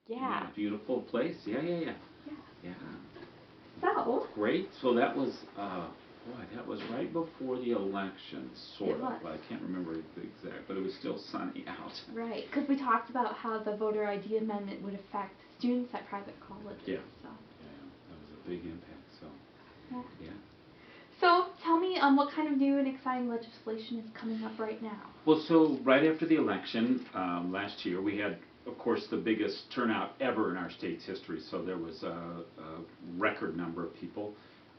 Yeah. Yeah, beautiful place. Yeah, yeah, yeah. Yeah. Yeah. So. Great. So that was, boy, that was right before the election, sort It of. was. I can't remember the exact, but it was still sunny out. Right, because we talked about how the voter ID amendment would affect students at private colleges. Yeah. So. Yeah, that was a big impact. So, Yeah. yeah. So tell me, what kind of new and exciting legislation is coming up right now? Well, so right after the election last year, we had, of course, the biggest turnout ever in our state's history. So there was a record number of people.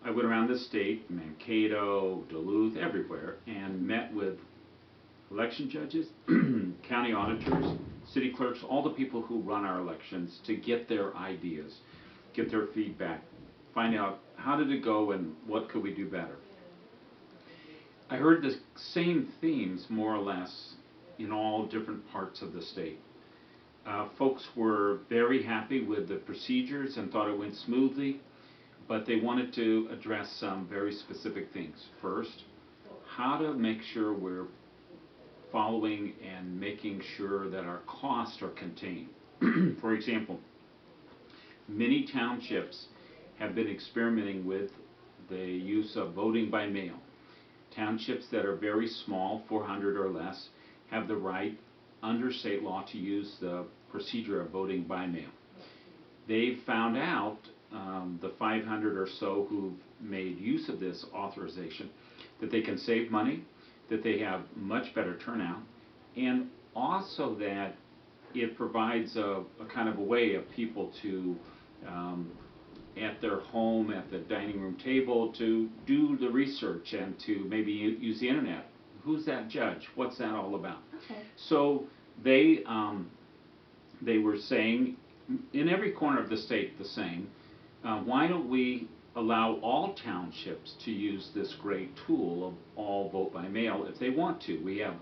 I went around the state, Mankato, Duluth, everywhere, and met with election judges, county auditors, city clerks, all the people who run our elections to get their ideas, get their feedback, find out how did it go and what could we do better. I heard the same themes more or less in all different parts of the state. Folks were very happy with the procedures and thought it went smoothly, but they wanted to address some very specific things. First, how to make sure we're following and making sure that our costs are contained. For example, many townships have been experimenting with the use of voting by mail. Townships that are very small, 400 or less, have the right under state law to use the procedure of voting by mail. They've found out, the 500 or so who've made use of this authorization, that they can save money, that they have much better turnout, and also that it provides a kind of a way of people to, at their home, at the dining room table, to do the research and to maybe use the internet. Who's that judge? What's that all about? Okay. So they were saying in every corner of the state the same. Why don't we allow all townships to use this great tool of all vote by mail if they want to? We have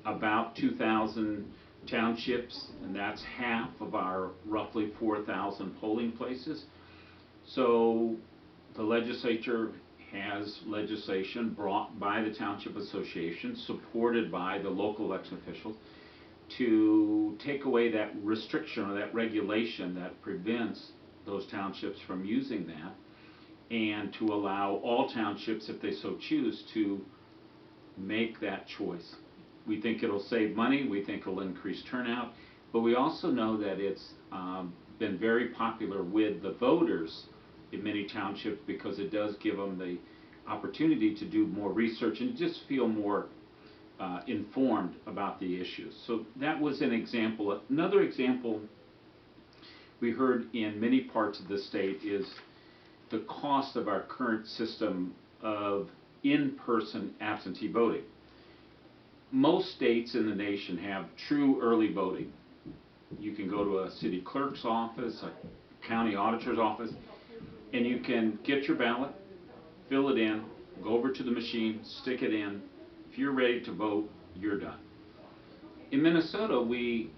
about 2,000 townships, and that's half of our roughly 4,000 polling places. So the legislature has legislation brought by the Township Association, supported by the local election officials, to take away that restriction or that regulation that prevents those townships from using that, and to allow all townships, if they so choose, to make that choice. We think it'll save money, we think it'll increase turnout, but we also know that it's been very popular with the voters in many townships because it does give them the opportunity to do more research and just feel more informed about the issues. So that was an example. Another example we heard in many parts of the state is the cost of our current system of in-person absentee voting. Most states in the nation have true early voting. You can go to a city clerk's office, a county auditor's office, and you can get your ballot, fill it in, go over to the machine, stick it in. If you're ready to vote, you're done. In Minnesota, we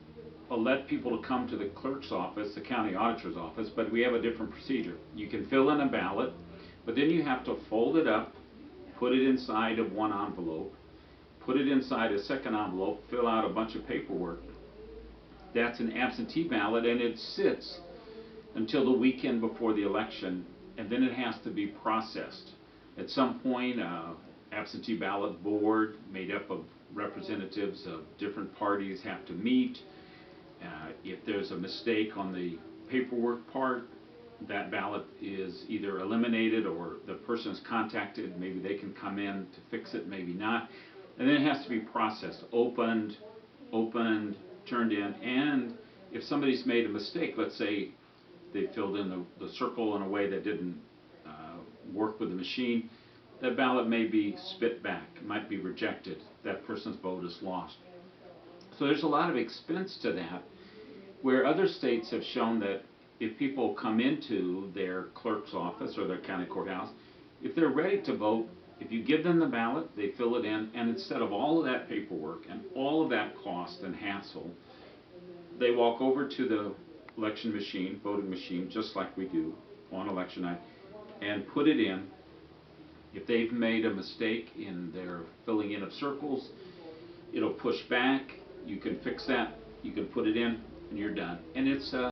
let people to come to the clerk's office, the county auditor's office, but we have a different procedure. You can fill in a ballot, but then you have to fold it up, put it inside of one envelope, put it inside a second envelope, fill out a bunch of paperwork. That's an absentee ballot, and it sits until the weekend before the election, and then it has to be processed. At some point, absentee ballot board made up of representatives of different parties have to meet. If there's a mistake on the paperwork part, that ballot is either eliminated or the person is contacted. Maybe they can come in to fix it, maybe not. And then it has to be processed, opened, turned in. And if somebody's made a mistake, let's say they filled in the circle in a way that didn't work with the machine, that ballot may be spit back, might be rejected. That person's vote is lost. So there's a lot of expense to that, where other states have shown that if people come into their clerk's office or their county courthouse, if they're ready to vote, if you give them the ballot, they fill it in, and instead of all of that paperwork and all of that cost and hassle, they walk over to the election machine, voting machine, just like we do on election night, and put it in. If they've made a mistake in their filling in of circles, it'll push back. You can fix that. You can put it in, and you're done. And it's